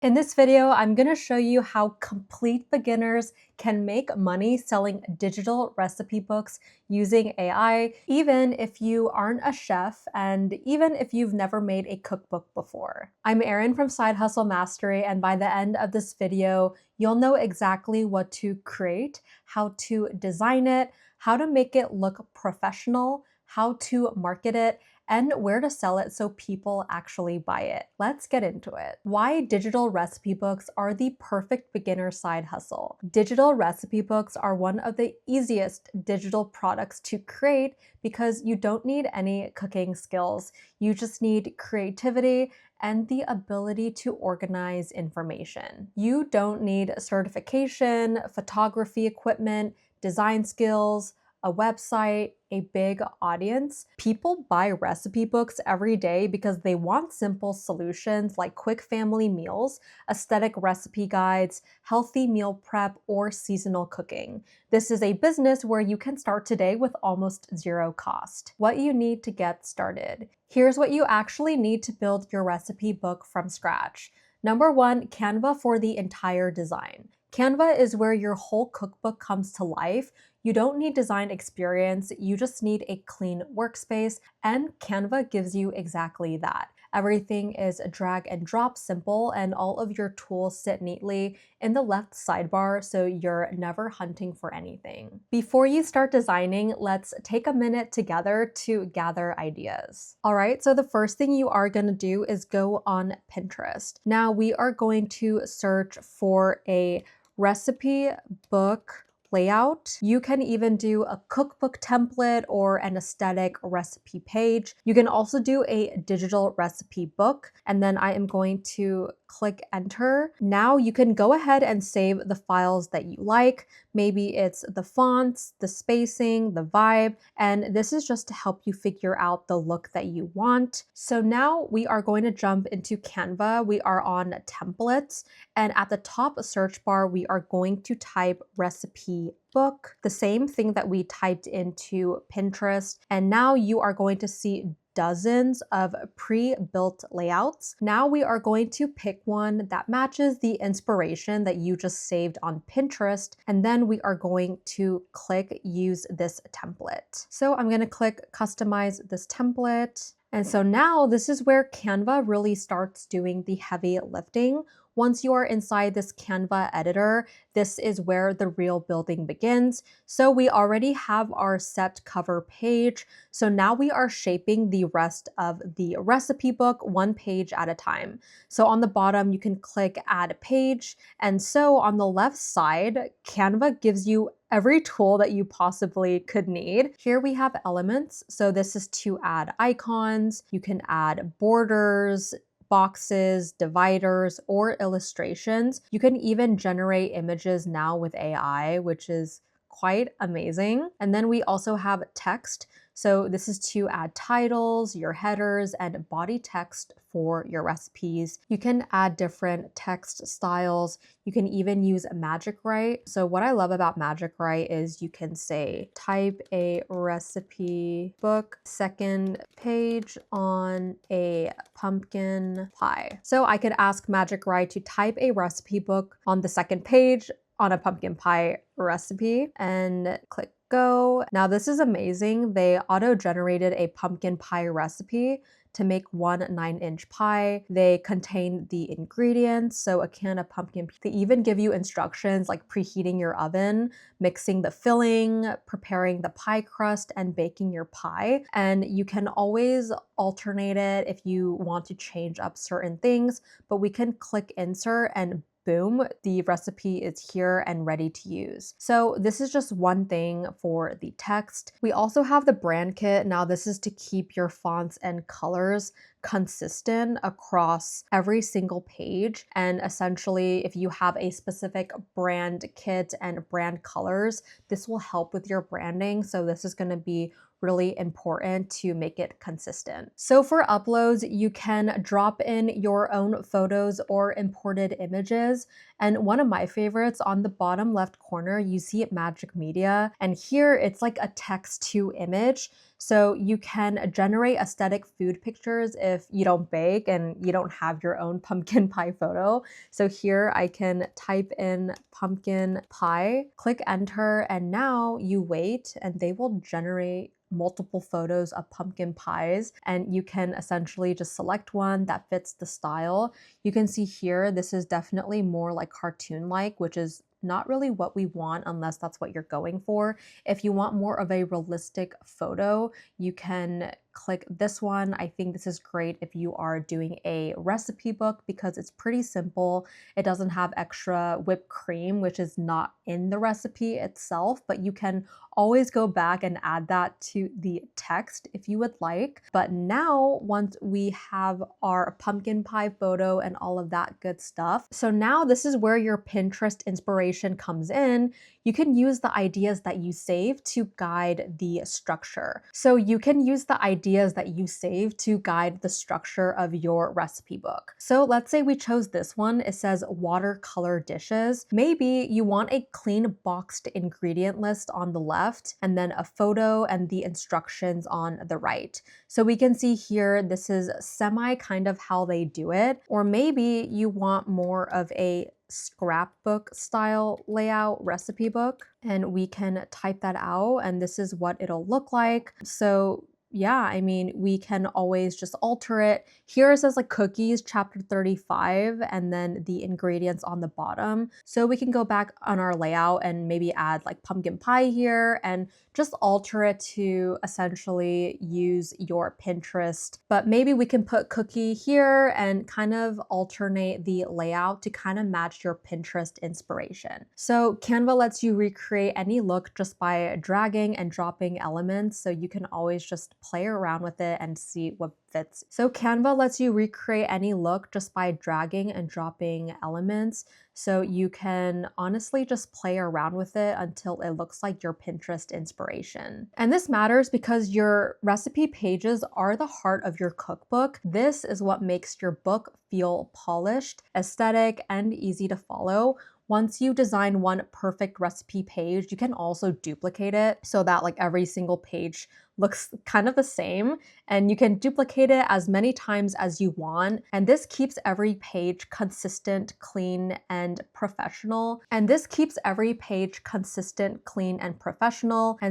In this video, I'm going to show you how complete beginners can make money selling digital recipe books using AI, even if you aren't a chef and even if you've never made a cookbook before. I'm Erin from Side Hustle Mastery, and by the end of this video, you'll know exactly what to create, how to design it, how to make it look professional, how to market it, and where to sell it so people actually buy it. Let's get into it. Why digital recipe books are the perfect beginner side hustle. Digital recipe books are one of the easiest digital products to create because you don't need any cooking skills. You just need creativity and the ability to organize information. You don't need certification, photography equipment, design skills, a website, a big audience. People buy recipe books every day because they want simple solutions like quick family meals, aesthetic recipe guides, healthy meal prep, or seasonal cooking. This is a business where you can start today with almost zero cost. What you need to get started. Here's what you actually need to build your recipe book from scratch. Number one, Canva for the entire design. Canva is where your whole cookbook comes to life. You don't need design experience, you just need a clean workspace, and Canva gives you exactly that. Everything is drag and drop simple, and all of your tools sit neatly in the left sidebar, so you're never hunting for anything. Before you start designing, let's take a minute together to gather ideas. All right, so the first thing you are going to do is go on Pinterest. Now we are going to search for a recipe book layout. You can even do a cookbook template or an aesthetic recipe page. You can also do a digital recipe book, and then I am going to click enter. Now you can go ahead and save the files that you like. Maybe it's the fonts, the spacing, the vibe, and this is just to help you figure out the look that you want. So now we are going to jump into Canva. We are on templates, and at the top search bar, we are going to type recipe book, the same thing that we typed into Pinterest. And now you are going to see dozens of pre-built layouts. Now we are going to pick one that matches the inspiration that you just saved on Pinterest, and then we are going to click use this template. So I'm going to click customize this template. And so now this is where Canva really starts doing the heavy lifting. Once you are inside this Canva editor, this is where the real building begins. So we already have our set cover page. So now we are shaping the rest of the recipe book one page at a time. So on the bottom, you can click add page. And so on the left side, Canva gives you every tool that you possibly could need. Here we have elements. So this is to add icons. You can add borders, boxes, dividers, or illustrations. You can even generate images now with AI, which is quite amazing. And then we also have text. So this is to add titles, your headers, and body text for your recipes. You can add different text styles. You can even use Magic Write. So what I love about Magic Write is you can say, type a recipe book, second page on a pumpkin pie. So I could ask Magic Write to type a recipe book on the second page on a pumpkin pie recipe and click go. Now this is amazing. They auto-generated a pumpkin pie recipe to make one 9-inch pie. They contain the ingredients, so a can of pumpkin. They even give you instructions like preheating your oven, mixing the filling, preparing the pie crust, and baking your pie. And you can always alternate it if you want to change up certain things, but we can click insert and boom, the recipe is here and ready to use. So this is just one thing for the text. We also have the brand kit. Now this is to keep your fonts and colors consistent across every single page. And essentially, if you have a specific brand kit and brand colors, this will help with your branding. So this is going to be really important to make it consistent. So for uploads, you can drop in your own photos or imported images. And one of my favorites, on the bottom left corner, you see Magic Media. And here it's like a text to image. So you can generate aesthetic food pictures if you don't bake and you don't have your own pumpkin pie photo. So here I can type in pumpkin pie, click enter, and now you wait and they will generate multiple photos of pumpkin pies, and you can essentially just select one that fits the style. You can see here, this is definitely more like cartoon-like, which is not really what we want unless that's what you're going for. If you want more of a realistic photo, you can click this one. I think this is great if you are doing a recipe book because it's pretty simple. It doesn't have extra whipped cream, which is not in the recipe itself, but you can always go back and add that to the text if you would like. But now, once we have our pumpkin pie photo and all of that good stuff, so now this is where your Pinterest inspiration comes in. You can use the ideas that you save to guide the structure. So you can use the ideas that you save to guide the structure of your recipe book. So let's say we chose this one. It says watercolor dishes. Maybe you want a clean boxed ingredient list on the left and then a photo and the instructions on the right. So we can see here, this is semi kind of how they do it. Or maybe you want more of a scrapbook style layout recipe book, and we can type that out and this is what it'll look like. So yeah, I mean, we can always just alter it. Here it says like cookies, chapter 35, and then the ingredients on the bottom. So we can go back on our layout and maybe add like pumpkin pie here and just alter it to essentially use your Pinterest. But maybe we can put cookie here and kind of alternate the layout to kind of match your Pinterest inspiration. So Canva lets you recreate any look just by dragging and dropping elements. So you can always just play around with it and see what fits. So Canva lets you recreate any look just by dragging and dropping elements. So you can honestly just play around with it until it looks like your Pinterest inspiration. And this matters because your recipe pages are the heart of your cookbook. This is what makes your book feel polished, aesthetic, and easy to follow. Once you design one perfect recipe page, you can also duplicate it so that like every single page looks kind of the same, and you can duplicate it as many times as you want. And this keeps every page consistent, clean, and professional. And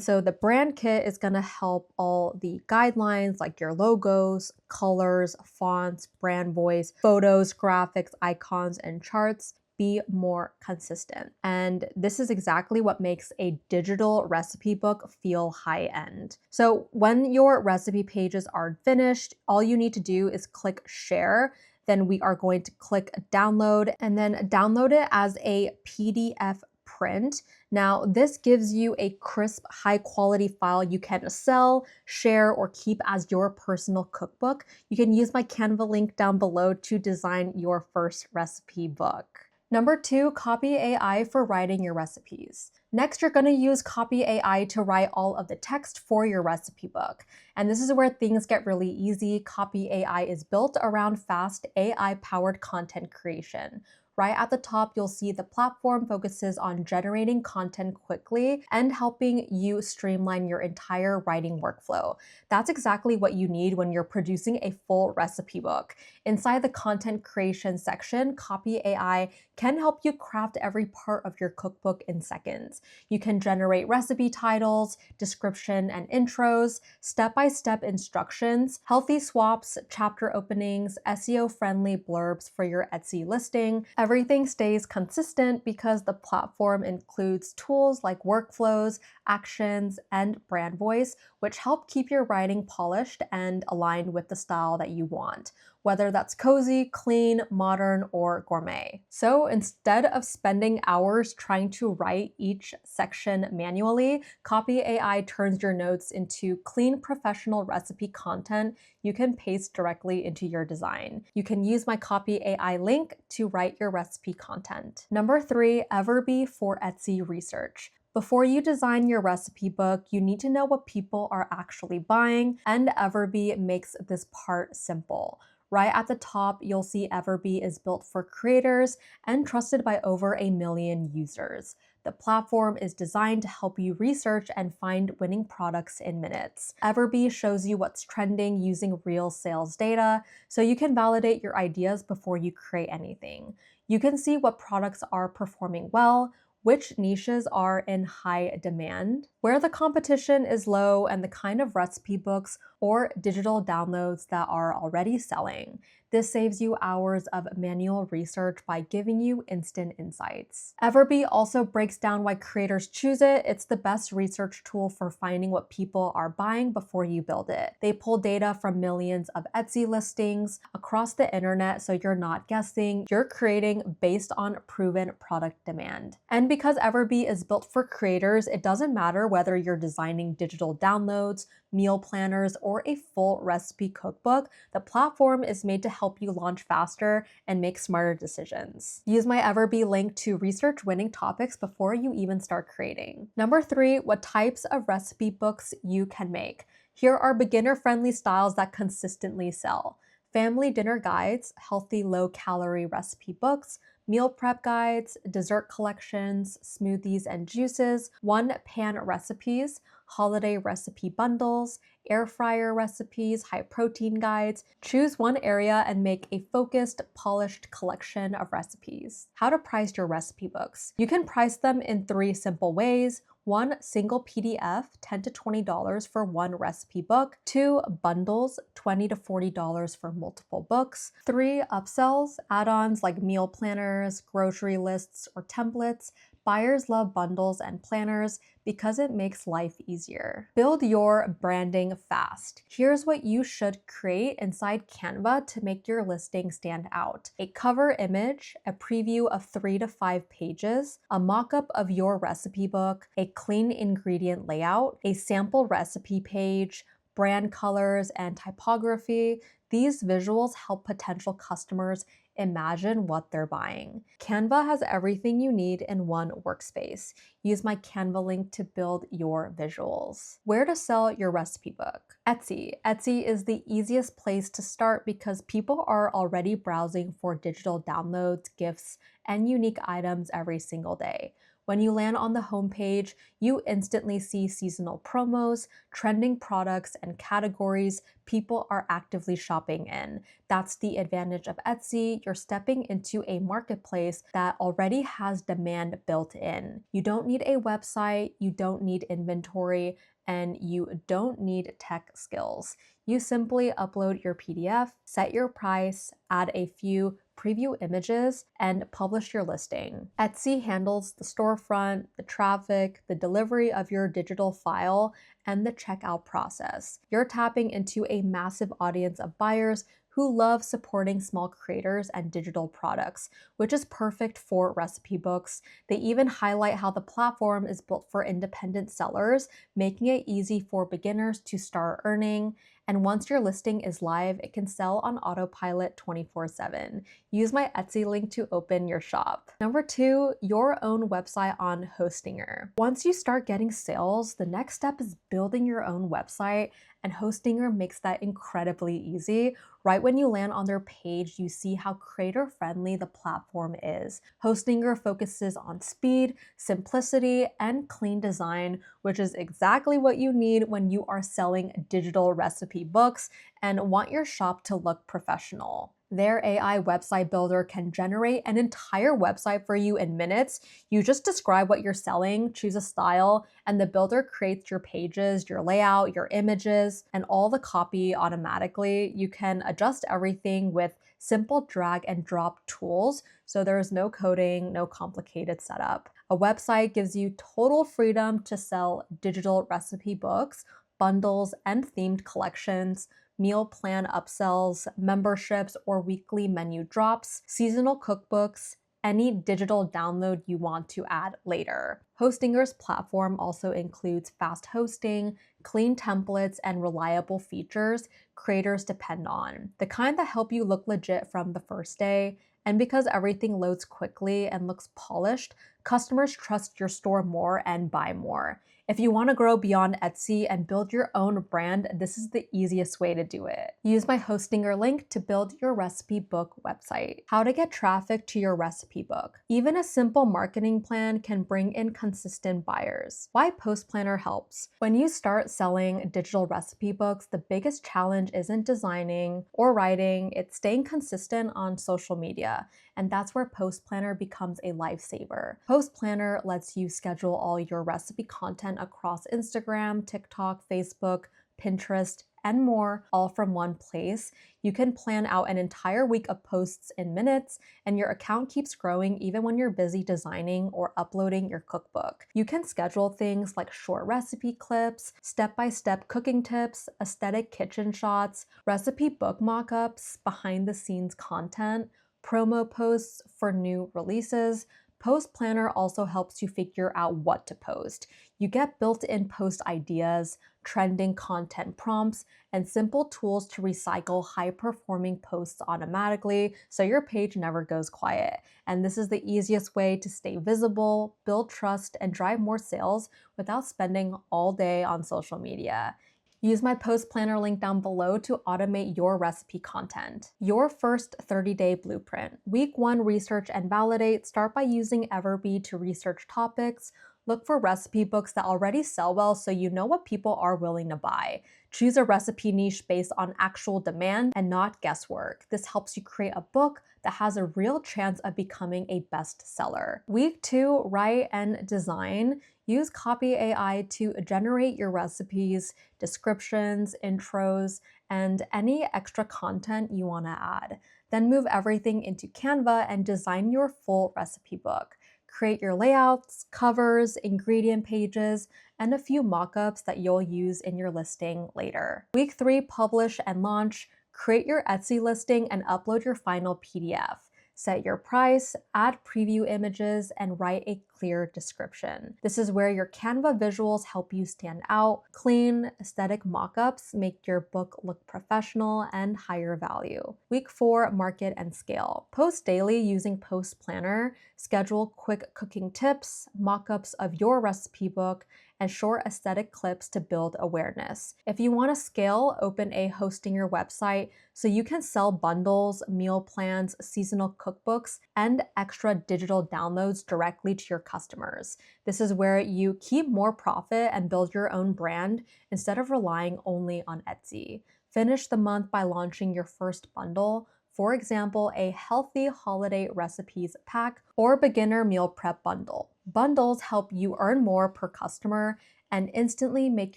so the brand kit is gonna help all the guidelines like your logos, colors, fonts, brand voice, photos, graphics, icons, and charts be more consistent. And this is exactly what makes a digital recipe book feel high-end. So when your recipe pages are finished, all you need to do is click share. Then we are going to click download and then download it as a PDF print. Now, this gives you a crisp, high quality file you can sell, share, or keep as your personal cookbook. You can use my Canva link down below to design your first recipe book. Number 2, CopyAI for writing your recipes. Next, you're going to use CopyAI to write all of the text for your recipe book. And this is where things get really easy. CopyAI is built around fast AI-powered content creation. Right at the top, you'll see the platform focuses on generating content quickly and helping you streamline your entire writing workflow. That's exactly what you need when you're producing a full recipe book. Inside the content creation section, CopyAI can help you craft every part of your cookbook in seconds. You can generate recipe titles, description and intros, step-by-step instructions, healthy swaps, chapter openings, SEO-friendly blurbs for your Etsy listing. Everything stays consistent because the platform includes tools like workflows, actions, and brand voice, which help keep your writing polished and aligned with the style that you want, whether that's cozy, clean, modern, or gourmet. So instead of spending hours trying to write each section manually, CopyAI turns your notes into clean, professional recipe content you can paste directly into your design. You can use my CopyAI link to write your recipe content. Number 3, EverBee for Etsy research. Before you design your recipe book, you need to know what people are actually buying, and EverBee makes this part simple. Right at the top, you'll see EverBee is built for creators and trusted by over 1 million users. The platform is designed to help you research and find winning products in minutes. EverBee shows you what's trending using real sales data, so you can validate your ideas before you create anything. You can see what products are performing well, which niches are in high demand, where the competition is low, and the kind of recipe books or digital downloads that are already selling. This saves you hours of manual research by giving you instant insights. EverBee also breaks down why creators choose it. It's the best research tool for finding what people are buying before you build it. They pull data from millions of Etsy listings across the internet, so you're not guessing. You're creating based on proven product demand. And because EverBee is built for creators, it doesn't matter whether you're designing digital downloads, meal planners, or a full recipe cookbook. The platform is made to help you launch faster and make smarter decisions. Use my EverBee link to research winning topics before you even start creating. Number 3, what types of recipe books you can make. Here are beginner-friendly styles that consistently sell. Family dinner guides, healthy low-calorie recipe books, meal prep guides, dessert collections, smoothies and juices, one-pan recipes, holiday recipe bundles, air fryer recipes, high protein guides. Choose one area and make a focused, polished collection of recipes. How to price your recipe books. You can price them in 3 simple ways. 1 single PDF, $10 to $20 for one recipe book. 2 bundles, $20 to $40 for multiple books. 3 upsells, add-ons like meal planners, grocery lists, or templates. Buyers love bundles and planners because it makes life easier. Build your branding fast. Here's what you should create inside Canva to make your listing stand out. A cover image, a preview of 3 to 5 pages, a mock-up of your recipe book, a clean ingredient layout, a sample recipe page, brand colors, and typography. These visuals help potential customers imagine what they're buying. Canva has everything you need in one workspace. Use my Canva link to build your visuals. Where to sell your recipe book? Etsy. Etsy is the easiest place to start because people are already browsing for digital downloads, gifts, and unique items every single day. When you land on the homepage, you instantly see seasonal promos, trending products, and categories people are actively shopping in. That's the advantage of Etsy. You're stepping into a marketplace that already has demand built in. You don't need a website, you don't need inventory, and you don't need tech skills. You simply upload your PDF, set your price, add a few preview images, and publish your listing. Etsy handles the storefront, the traffic, the delivery of your digital file, and the checkout process. You're tapping into a massive audience of buyers who love supporting small creators and digital products, which is perfect for recipe books. They even highlight how the platform is built for independent sellers, making it easy for beginners to start earning. And once your listing is live, it can sell on autopilot 24/7. Use my Etsy link to open your shop. Number 2, your own website on Hostinger. Once you start getting sales, the next step is building your own website, and Hostinger makes that incredibly easy. Right when you land on their page, you see how creator-friendly the platform is. Hostinger focuses on speed, simplicity, and clean design, which is exactly what you need when you are selling digital recipe books and want your shop to look professional. Their AI website builder can generate an entire website for you in minutes. You just describe what you're selling, choose a style, and the builder creates your pages, your layout, your images, and all the copy automatically. You can adjust everything with simple drag and drop tools, so there's no coding, no complicated setup. A website gives you total freedom to sell digital recipe books, bundles, and themed collections, meal plan upsells, memberships or weekly menu drops, seasonal cookbooks, any digital download you want to add later. Hostinger's platform also includes fast hosting, clean templates, and reliable features creators depend on, the kind that help you look legit from the first day. And because everything loads quickly and looks polished, customers trust your store more and buy more. If you want to grow beyond Etsy and build your own brand, this is the easiest way to do it. Use my Hostinger link to build your recipe book website. How to get traffic to your recipe book. Even a simple marketing plan can bring in consistent buyers. Why Post Planner helps. When you start selling digital recipe books, the biggest challenge isn't designing or writing, it's staying consistent on social media. And that's where Post Planner becomes a lifesaver. Post Planner lets you schedule all your recipe content across Instagram, TikTok, Facebook, Pinterest, and more, all from one place. You can plan out an entire week of posts in minutes, and your account keeps growing even when you're busy designing or uploading your cookbook. You can schedule things like short recipe clips, step-by-step cooking tips, aesthetic kitchen shots, recipe book mock-ups, behind-the-scenes content, promo posts for new releases. Post Planner also helps you figure out what to post. You get built-in post ideas, trending content prompts, and simple tools to recycle high-performing posts automatically so your page never goes quiet. And this is the easiest way to stay visible, build trust, and drive more sales without spending all day on social media. Use my Post Planner link down below to automate your recipe content. Your first 30-day blueprint. Week 1, research and validate. Start by using EverBee to research topics. Look for recipe books that already sell well so you know what people are willing to buy. Choose a recipe niche based on actual demand and not guesswork. This helps you create a book that has a real chance of becoming a bestseller. Week 2, write and design. Use CopyAI to generate your recipes, descriptions, intros, and any extra content you want to add. Then move everything into Canva and design your full recipe book. Create your layouts, covers, ingredient pages, and a few mock-ups that you'll use in your listing later. Week 3, publish and launch. Create your Etsy listing and upload your final PDF. Set your price, add preview images, and write a clear description. This is where your Canva visuals help you stand out. Clean, aesthetic mockups make your book look professional and higher value. Week 4, market and scale. Post daily using Post Planner. Schedule quick cooking tips, mockups of your recipe book, and short aesthetic clips to build awareness. If you want to scale, open a Hostinger website so you can sell bundles, meal plans, seasonal cookbooks, and extra digital downloads directly to your customers. This is where you keep more profit and build your own brand instead of relying only on Etsy. Finish the month by launching your first bundle. For example, a healthy holiday recipes pack or beginner meal prep bundle. Bundles help you earn more per customer and instantly make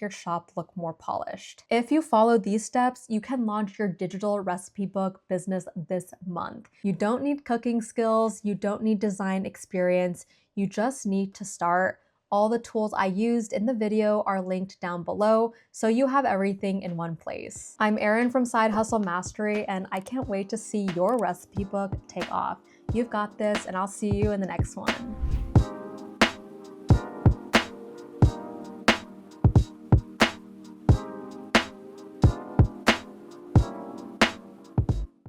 your shop look more polished. If you follow these steps, you can launch your digital recipe book business this month. You don't need cooking skills, you don't need design experience, you just need to start. All the tools I used in the video are linked down below, so you have everything in one place. I'm Erin from Side Hustle Mastery, and I can't wait to see your recipe book take off. You've got this, and I'll see you in the next one.